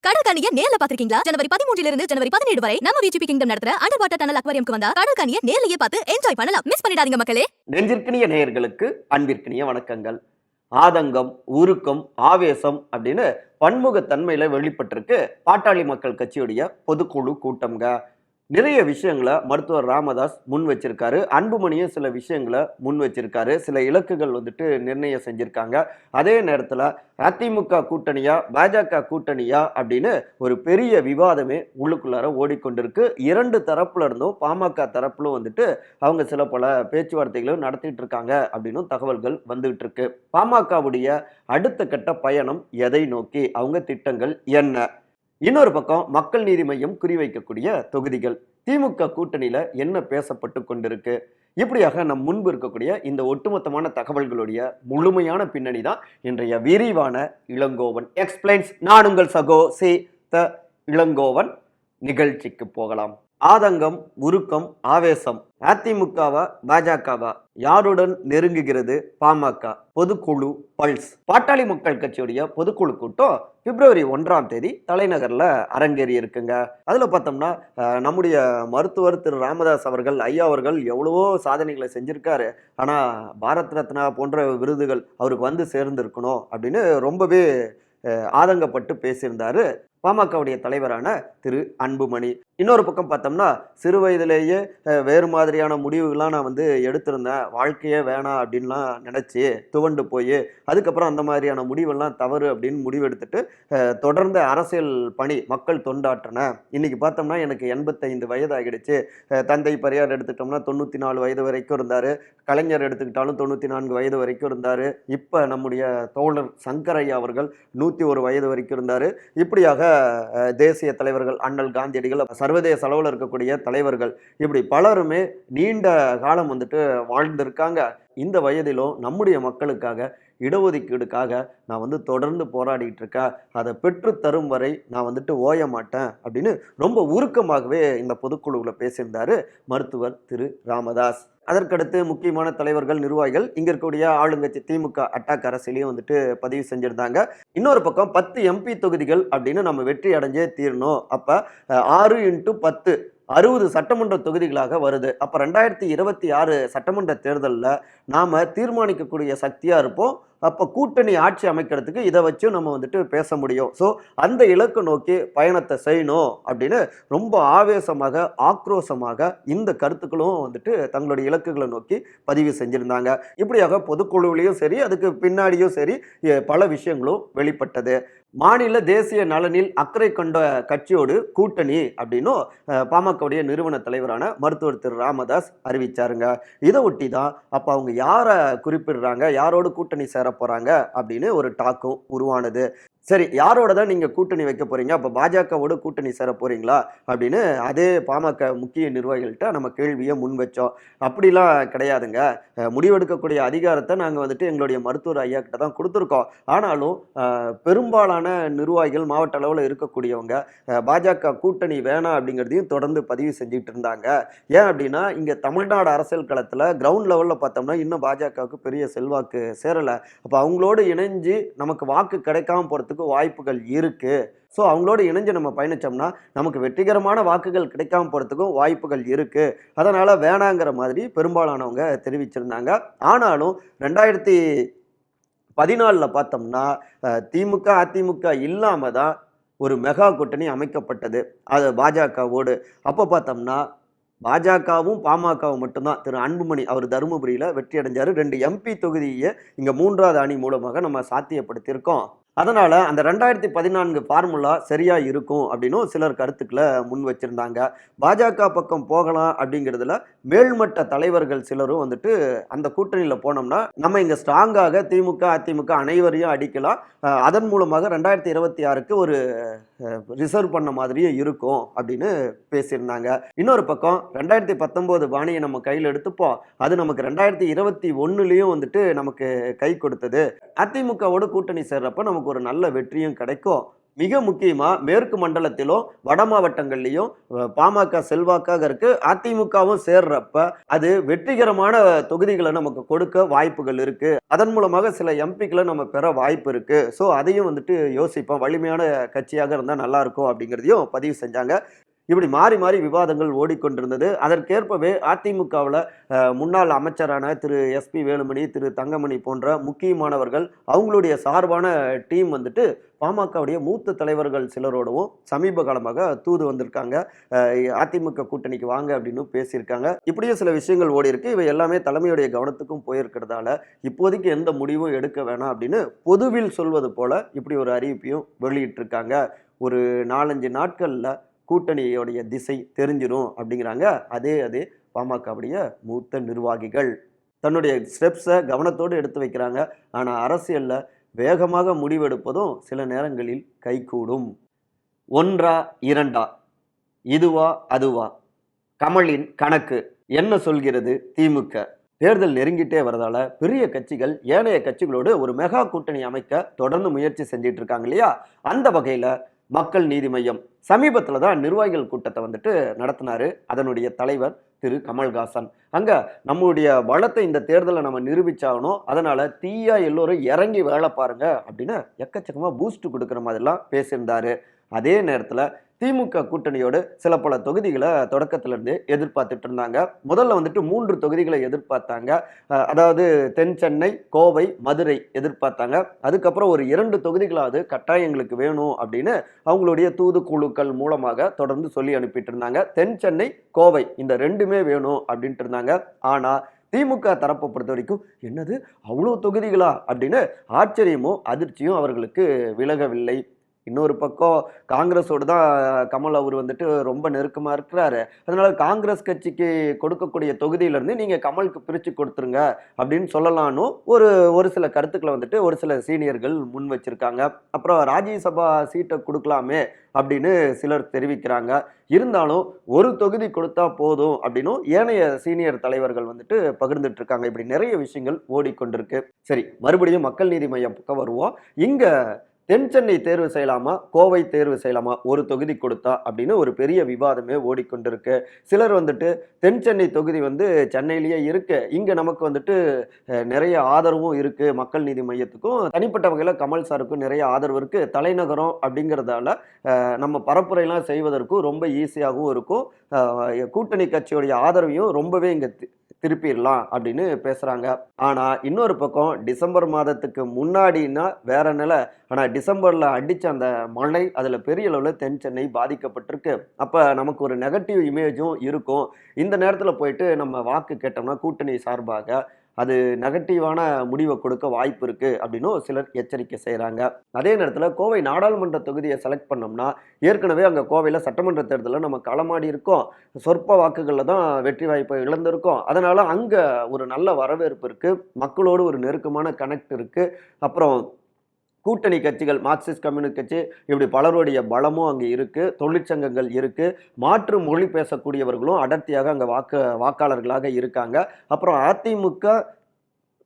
கடற்கனியை நேர்ல பாத்திருக்கீங்களா? ஜனவரி 13 இருந்து ஜனவரி 17 வரை நம்ம விஜிபி கிங்டம் நடத்துற அண்டர் வாட்டர் டனல் அக்வாரியம்க்கு வந்தா கடற்கனியை நேர்லயே பார்த்து என்ஜாய் பண்ணலாம். மிஸ் பண்ணிடாதீங்க மக்களே. நெஞ்சிற்கினிய நேயர்களுக்கு அன்பிற்கினிய வணக்கங்கள். ஆதங்கம், உருக்கம், ஆவேசம் அப்படின்னு பன்முகத்தன்மையில வெளிப்பட்டிருக்கு பாட்டாளி மக்கள் கட்சியுடைய பொதுக்குழு கூட்டம்ங்க. நிறைய விஷயங்களை மருத்துவர் ராமதாஸ் முன் வச்சிருக்காரு. அன்புமணியும் சில விஷயங்களை முன் வச்சிருக்காரு. சில இலக்குகள் நிர்ணயம் செஞ்சிருக்காங்க. அதே நேரத்தில் அதிமுக கூட்டணியா பாஜக கூட்டணியா அப்படின்னு ஒரு பெரிய விவாதமே உள்ளுக்குள்ளார ஓடிக்கொண்டிருக்கு. இரண்டு தரப்புல இருந்தும் பாமக தரப்புலும் அவங்க சில பல பேச்சுவார்த்தைகளும் நடத்திட்டு இருக்காங்க அப்படின்னு தகவல்கள் வந்துகிட்டு இருக்கு. பாமகவுடைய அடுத்த கட்ட பயணம் எதை நோக்கி, அவங்க திட்டங்கள் என்ன? இன்னொரு பக்கம் மக்கள் நீதி மையம் குறிவைக்கக்கூடிய தொகுதிகள், திமுக கூட்டணியில என்ன பேசப்பட்டு கொண்டிருக்கு, இப்படியாக நம் முன்பு இருக்கக்கூடிய இந்த ஒட்டுமொத்தமான தகவல்களுடைய முழுமையான பின்னணி தான் இன்றைய விரிவான இளங்கோவன் எக்ஸ்பிளைன்ஸ். நான் உங்கள் சகோ சி த இளங்கோவன். நிகழ்ச்சிக்கு போகலாம். ஆதங்கம், உருக்கம், ஆவேசம். அதிமுகவா பாஜகவா? யாருடன் நெருங்குகிறது பாமக? பொதுக்குழு பல்ஸ். பாட்டாளி மக்கள் கட்சியுடைய பொதுக்குழு கூட்டம் பிப்ரவரி 1ஆம் தேதி தலைநகர்ல அரங்கேறி இருக்குங்க. அதுல பார்த்தோம்னா நம்முடைய மருத்துவர் திரு ராமதாஸ் அவர்கள், ஐயா அவர்கள் எவ்வளவோ சாதனைகளை செஞ்சிருக்காரு. ஆனா பாரத் ரத்னா போன்ற விருதுகள் அவருக்கு சேர்ந்திருக்கணும் அப்படின்னு ரொம்பவே ஆதங்கப்பட்டு பேசியிருந்தாரு பாமகவுடைய தலைவரான திரு அன்புமணி. இன்னொரு பக்கம் பார்த்தோம்னா சிறு வயதிலேயே வேறு மாதிரியான முடிவுகள்லாம் நான் எடுத்திருந்தேன், வாழ்க்கையே வேணாம் அப்படின்லாம் நினச்சி துவண்டு போய் அதுக்கப்புறம் அந்த மாதிரியான முடிவெல்லாம் தவறு அப்படின்னு முடிவெடுத்துட்டு தொடர்ந்த அரசியல் பணி மக்கள் தொண்டாற்றினேன். இன்னைக்கு பார்த்தோம்னா எனக்கு 85 வயது ஆகிடுச்சு. தந்தை பெரியார் எடுத்துக்கிட்டோம்னா 94 வயது வரைக்கும் இருந்தார். கலைஞர் எடுத்துக்கிட்டாலும் 94 வயது வரைக்கும் இருந்தார். இப்போ நம்முடைய தோழர் சங்கரையா அவர்கள் 101 வயது வரைக்கும் இருந்தார். இப்படியாக தேசிய தலைவர்கள் அண்ணல் காந்தியடிகள், சர்வதேச அளவில் இருக்கக்கூடிய தலைவர்கள், இப்படி பலருமே நீண்ட காலம் வாழ்ந்திருக்காங்க. இந்த வயதிலும் நம்முடைய மக்களுக்காக, இடஒதுக்கீடுக்காக நான் தொடர்ந்து போராடிட்டு இருக்கேன். அதை பெற்று தரும் வரை நான் ஓய மாட்டேன் அப்படின்னு ரொம்ப உருக்கமாகவே இந்த பொதுக்குழுவில் பேசியிருந்தாரு மருத்துவர் திரு ராமதாஸ். அதற்கடுத்து முக்கியமான தலைவர்கள், நிர்வாகிகள், இங்க இருக்கக்கூடிய ஆளுங்கட்சி திமுக அட்டாக் அரசியலையும் பதிவு செஞ்சிருந்தாங்க. இன்னொரு பக்கம் 10 எம்பி தொகுதிகள் அப்படின்னு நம்ம வெற்றி அடைஞ்சே தீரணும். அப்ப 6x10 60 சட்டமன்ற தொகுதிகளாக வருது. அப்ப 2026 சட்டமன்ற தேர்தலில் நாம தீர்மானிக்கக்கூடிய சக்தியா இருப்போம். அப்போ கூட்டணி ஆட்சி அமைக்கிறதுக்கு இதை வச்சும் நம்ம பேச முடியும். ஸோ அந்த இலக்கு நோக்கி பயணத்தை செய்யணும் அப்படின்னு ரொம்ப ஆவேசமாக, ஆக்ரோஷமாக இந்த கருத்துக்களும் தங்களுடைய இலக்குகளை நோக்கி பதிவு செஞ்சிருந்தாங்க. இப்படியாக பொதுக்குழுவிலையும் சரி, அதுக்கு பின்னாடியும் சரி, பல விஷயங்களும் வெளிப்பட்டது. மாநில தேசிய நலனில் அக்கறை கொண்ட கட்சியோடு கூட்டணி அப்படின்னும் பாமகவுடைய நிறுவன தலைவரான மருத்துவர் திரு ராமதாஸ் அறிவிச்சாருங்க. இதை ஒட்டி தான் அப்போ அவங்க யாரை குறிப்பிடுறாங்க, யாரோடு கூட்டணி சேர போறாங்க அப்படின்னு ஒரு டாக்கும் உருவானது. சரி, யாரோட தான் நீங்க கூட்டணி வைக்க போறீங்க, அப்ப பாஜகவோட கூட்டணி சேர போறீங்களா அப்படின்னு அதே பாமக முக்கிய நிர்வாகிகள்கிட்ட நம்ம கேள்வியை முன் வச்சோம். அப்படிலாம் கிடையாதுங்க, முடிவெடுக்கக்கூடிய அதிகாரத்தை நாங்கள் எங்களுடைய மருத்துவர் ஐயா கிட்ட தான் கொடுத்துருக்கோம். ஆனாலும் பெரும்பாலான நிர்வாகிகள், மாவட்ட அளவில் இருக்கக்கூடியவங்க பாஜக கூட்டணி வேணாம் அப்படிங்கிறதையும் தொடர்ந்து பதிவு செஞ்சுட்டு இருந்தாங்க. ஏன் அப்படின்னா இங்கே தமிழ்நாடு அரசியல் களத்தில் கிரவுண்ட் லெவலில் பார்த்தோம்னா இன்னும் பாஜகவுக்கு பெரிய செல்வாக்கு சேரலை. அப்போ அவங்களோடு இணைஞ்சு நமக்கு வாக்கு கிடைக்காம போகிறதுக்கு வாய்ப்புகள் இருக்கு. ஸோ அவங்களோட இணைஞ்சு நம்ம பயணிச்சோம்னா நமக்கு வெற்றிகரமான வாக்குகள் கிடைக்காம போகிறதுக்கும் வாய்ப்புகள் இருக்கு. அதனால வேணாங்கிற மாதிரி பெரும்பாலானவங்க தெரிவிச்சிருந்தாங்க. ஆனாலும் 2014 பார்த்தோம்னா திமுக அதிமுக இல்லாம தான் ஒரு மெகா கூட்டணி அமைக்கப்பட்டது, அது பாஜகவோடு. அப்போ பார்த்தோம்னா பாஜகவும் பாமகவும் மட்டும்தான். திரு அன்புமணி அவர் தருமபுரியில வெற்றி அடைஞ்சாரு. 2 எம்பி தொகுதியை இங்க 3வது அணி மூலமாக நம்ம சாத்தியப்படுத்தியிருக்கோம். அதனால அந்த 2014 ஃபார்முலா சரியா இருக்கும் அப்படின்னு சிலர் கருத்துக்களை முன் வச்சிருந்தாங்க. பாஜக பக்கம் போகலாம் அப்படிங்கிறதுல மேல்மட்ட தலைவர்கள் சிலரும் அந்த கூட்டணியில் போனோம்னா நம்ம இங்க ஸ்ட்ராங்காக திமுக அதிமுக அனைவரையும் அடிக்கலாம், அதன் மூலமாக 2026க்கு ஒரு ரிசர்வ் பண்ண மாதிரியே இருக்கும் அப்படின்னு பேசியிருந்தாங்க. இன்னொரு பக்கம் 2019 பாணியை நம்ம கையில் எடுத்துப்போம், அது நமக்கு 2021 நமக்கு கை கொடுத்தது. அதிமுகவோட கூட்டணி சேர்றப்ப நமக்கு ஒரு நல்ல வெற்றியும் கிடைக்கும். மிக முக்கியமா மேற்கு மண்டலத்திலும் வட மாவட்டங்கள்லயும் பாமக செல்வாக்காக இருக்கு. அதிமுகவும் சேர்றப்ப அது வெற்றிகரமான தொகுதிகளை நமக்கு கொடுக்க வாய்ப்புகள் இருக்கு. அதன் மூலமாக சில எம்பிக்களை நம்ம பெற வாய்ப்பு இருக்கு. ஸோ அதையும் வந்துட்டு யோசிப்போம், வலிமையான கட்சியாக இருந்தா நல்லா இருக்கும் அப்படிங்கிறதையும் பதிவு செஞ்சாங்க. இப்படி மாறி மாறி விவாதங்கள் ஓடிக்கொண்டிருந்தது. அதற்கேற்பவே அதிமுகவில் முன்னாள் அமைச்சரான திரு SP வேலுமணி, திரு தங்கமணி போன்ற முக்கியமானவர்கள் அவங்களுடைய சார்பான டீம் வந்துட்டு பாமகவுடைய மூத்த தலைவர்கள் சிலரோடவும் சமீப காலமாக தூது வந்திருக்காங்க. அதிமுக கூட்டணிக்கு வாங்க அப்படின்னு பேசியிருக்காங்க. இப்படியே சில விஷயங்கள் ஓடி இருக்கு. இவை எல்லாமே தலைமையுடைய கவனத்துக்கும் போயிருக்கிறதால இப்போதைக்கு எந்த முடிவும் எடுக்க வேணாம் அப்படின்னு பொதுவில் சொல்வது போல இப்படி ஒரு அறிவிப்பையும் வெளியிட்டிருக்காங்க. ஒரு 4-5 நாட்கள்ல கூட்டணியோடைய திசை தெரிஞ்சிடும் அப்படிங்கிறாங்க. அதே பாமகவுடைய மூத்த நிர்வாகிகள் தன்னுடைய ஸ்டெப்ஸை கவனத்தோடு எடுத்து வைக்கிறாங்க. ஆனால் அரசியல்ல வேகமாக முடிவெடுப்பதும் சில நேரங்களில் கைகூடும். ஒன்றா இரண்டா, இதுவா அதுவா, கமலின் கணக்கு என்ன சொல்கிறது திமுக? தேர்தல் நெருங்கிட்டே வரதால பெரிய கட்சிகள் ஏனைய கட்சிகளோடு ஒரு மெகா கூட்டணி அமைக்க தொடர்ந்து முயற்சி செஞ்சிட்டு இருக்காங்க இல்லையா? அந்த வகையில மக்கள் நீதி மையம் சமீபத்தில் தான் நிர்வாகிகள் கூட்டத்தை வந்துட்டு நடத்தினாரு. அதனுடைய தலைவர் திரு கமல்ஹாசன் அங்க நம்மளுடைய பலத்தை இந்த தேர்தலை நம்ம நிரூபிச்சாகணும், அதனால தீயா எல்லோரும் இறங்கி வேலை பாருங்க அப்படின்னு எக்கச்சக்கமா பூஸ்ட் கொடுக்குற மாதிரிலாம் பேசியிருந்தாரு. அதே நேரத்தில் திமுக கூட்டணியோடு சில பல தொகுதிகளை தொடக்கத்துல இருந்து எதிர்பார்த்துட்டு இருந்தாங்க. முதல்ல வந்துட்டு 3 தொகுதிகளை எதிர்பார்த்தாங்க. அதாவது தென் சென்னை, கோவை, மதுரை எதிர்பார்த்தாங்க. அதுக்கப்புறம் ஒரு 2 தொகுதிகளாவது கட்டாயங்களுக்கு வேணும் அப்படின்னு அவங்களுடைய தூதுக்குழுக்கள் மூலமாக தொடர்ந்து சொல்லி அனுப்பிட்டு இருந்தாங்க. தென் சென்னை, கோவை இந்த 2மே வேணும் அப்படின்ட்டு இருந்தாங்க. ஆனா திமுக தரப்பை பொறுத்த வரைக்கும் என்னது அவ்வளோ தொகுதிகளா அப்படின்னு ஆச்சரியமும் அதிர்ச்சியும் அவர்களுக்கு விலகவில்லை. இன்னொரு பக்கம் காங்கிரஸோடு தான் கமல் அவர் வந்துட்டு ரொம்ப நெருக்கமாக இருக்கிறாரு. அதனால காங்கிரஸ் கட்சிக்கு கொடுக்கக்கூடிய தொகுதியிலேருந்து நீங்கள் கமலுக்கு பிரித்து கொடுத்துருங்க அப்படின்னு சொல்லலான்னு ஒரு சில கருத்துக்களை வந்துட்டு ஒரு சில சீனியர்கள் முன் வச்சிருக்காங்க. அப்புறம் ராஜ்யசபா சீட்டை கொடுக்கலாமே அப்படின்னு சிலர் தெரிவிக்கிறாங்க. இருந்தாலும் ஒரு தொகுதி கொடுத்தா போதும் அப்படின்னு ஏனைய சீனியர் தலைவர்கள் வந்துட்டு பகிர்ந்துட்டு இருக்காங்க. இப்படி நிறைய விஷயங்கள் ஓடிக்கொண்டிருக்கு. சரி, மறுபடியும் மக்கள் நீதி மையம் பக்கம் வருவோம். இங்க தென் சென்னை தேர்வு செய்யலாமா, கோவை தேர்வு செய்யலாமா, ஒரு தொகுதி கொடுத்தா அப்படின்னு ஒரு பெரிய விவாதமே ஓடிக்கொண்டிருக்கு. சிலர் வந்துட்டு தென் சென்னை தொகுதி வந்து சென்னையிலேயே இருக்கு, இங்க நமக்கு வந்துட்டு நிறைய ஆதரவும் இருக்கு, மக்கள் நீதி மையத்துக்கும் தனிப்பட்ட வகையில் கமல் சாருக்கும் நிறைய ஆதரவு இருக்கு, தலைநகரம் அப்படிங்கிறதால நம்ம பரப்புரையெல்லாம் செய்வதற்கும் ரொம்ப ஈஸியாகவும் இருக்கும், கூட்டணி கட்சியோடைய ஆதரவையும் ரொம்பவே இங்க திருப்பிடலாம் அப்படின்னு பேசுறாங்க. ஆனா இன்னொரு பக்கம் டிசம்பர் மாதத்துக்கு முன்னாடினா வேற நிலை. ஆனா டிசம்பர்ல அடிச்ச அந்த மழை அதுல பெரிய அளவுல தென் சென்னை பாதிக்கப்பட்டிருக்கு. அப்ப நமக்கு ஒரு நெகட்டிவ் இமேஜும் இருக்கும். இந்த நேரத்துல போயிட்டு நம்ம வாக்கு கேட்டோம்னா கூட்டணி சார்பாக அது நெகட்டிவான முடிவை கொடுக்க வாய்ப்பு இருக்கு அப்படின்னு சிலர் எச்சரிக்கை செய்யறாங்க. அதே நேரத்துல கோவை நாடாளுமன்ற தொகுதியை செலக்ட் பண்ணோம்னா ஏற்கனவே அங்க கோவையில சட்டமன்ற தேர்தலில் நம்ம களமாடி இருக்கோம், சொற்ப வாக்குகள்ல தான் வெற்றி வாய்ப்பை இழந்திருக்கோம். அதனால அங்க ஒரு நல்ல வரவேற்பு இருக்கு, மக்களோடு ஒரு நெருக்கமான கனெக்ட் இருக்கு. அப்புறம் கூட்டணி கட்சிகள் மார்க்சிஸ்ட் கம்யூனிஸ்ட் கட்சி இப்படி பலருடைய பலமும் அங்கே இருக்கு, தொழிற்சங்கங்கள் இருக்கு, மாற்று மொழி பேசக்கூடியவர்களும் அடர்த்தியாக அங்கே வாக்காளர்களாக இருக்காங்க. அப்புறம் அதிமுக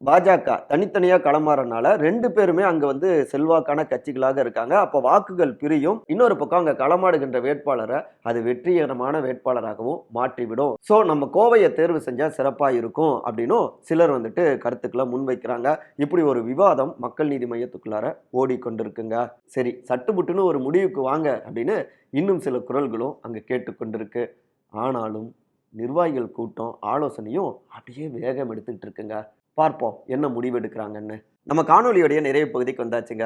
பாஜக தனித்தனியாக களமாறனால 2 பேருமே அங்கே வந்து செல்வாக்கான கட்சிகளாக இருக்காங்க. அப்போ வாக்குகள் பிரியும். இன்னொரு பக்கம் அங்கே களமாடுகின்ற வேட்பாளரை அது வெற்றிகரமான வேட்பாளராகவும் மாற்றிவிடும். ஸோ நம்ம கோவையை தேர்வு செஞ்சால் சிறப்பாக இருக்கும் அப்படின்னும் சிலர் வந்துட்டு கருத்துக்களை முன்வைக்கிறாங்க. இப்படி ஒரு விவாதம் மக்கள் நீதி மையத்துக்குள்ளார ஓடிக்கொண்டிருக்குங்க. சரி, சட்டுப்புட்டுன்னு ஒரு முடிவுக்கு வாங்க அப்படின்னு இன்னும் சில குரல்களும் அங்கே கேட்டுக்கொண்டிருக்கு. ஆனாலும் நிர்வாகிகள் கூட்டம் ஆலோசனையும் அப்படியே வேகம் எடுத்துக்கிட்டு இருக்குங்க. பார்ப்போம் என்ன முடிவெடுக்கிறாங்கன்னு. நம்ம காணொலியோடைய நிறைய பகுதிக்கு வந்தாச்சுங்க.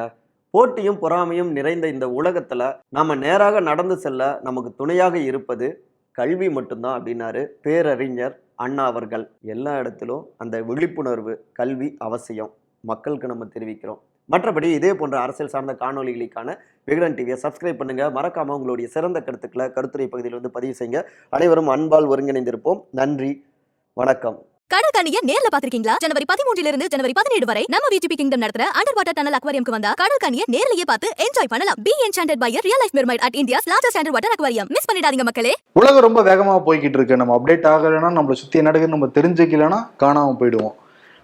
போட்டியும் பொறாமையும் நிறைந்த இந்த உலகத்துல நாம நேராக நடந்து செல்ல நமக்கு துணையாக இருப்பது கல்வி மட்டும்தான் அப்படின்னாரு பேரறிஞர் அண்ணா அவர்கள். எல்லா இடத்திலும் அந்த விழிப்புணர்வு கல்வி அவசியம், மக்களுக்கு நம்ம தெரிவிக்கிறோம். மற்றபடி இதே போன்ற அரசியல் சார்ந்த காணொலிகளுக்கான விகடன் டிவியை சப்ஸ்கிரைப் பண்ணுங்க. மறக்காம உங்களுடைய சிறந்த கருத்துக்களை கருத்துரை பகுதியில் வந்து பதிவு செய்யுங்க. அனைவரும் அன்பால் ஒருங்கிணைந்திருப்போம். நன்றி, வணக்கம். கடல் கண்ணியை நேர்ல பாத்திருக்கீங்களா? ஜனவரி 13 ஜனவரி 17 வரை நம்ம VGP கிங்டம் நடத்துற அண்டர் வாட்டர் டனல் அக்வாரியம்க்கு வந்தா கடல் கண்ணியை நேர்லயே பார்த்து என்ஜாய் பண்ணலாம். Be enchanted by a real life mermaid at India's largest underwater aquarium. Miss பண்ணிடாதீங்க மக்களே. உலகம் ரொம்ப வேகமா போய்கிட்டு இருக்கு. நம்ம அப்டேட் ஆகலைன்னா, நம்மளை சுத்தி என்ன நடக்குதுன்னு நம்ம தெரிஞ்சுக்கலன்னா காணாம போயிடுவோம்.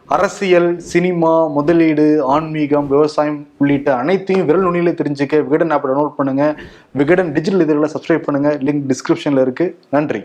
அரசியல், சினிமா, முதலீடு, ஆன்மீகம், விவசாயம் உள்ளிட்ட அனைத்தையும் விரல் நுனியில தெரிஞ்சுக்க விகடன் ஆப்பை டவுன்லோட் பண்ணுங்க. விகடன் டிஜிட்டல் இதழ்களை சப்ஸ்கிரைப் பண்ணுங்க. லிங்க் டிஸ்கிரிப்ஷன்ல இருக்கு. நன்றி.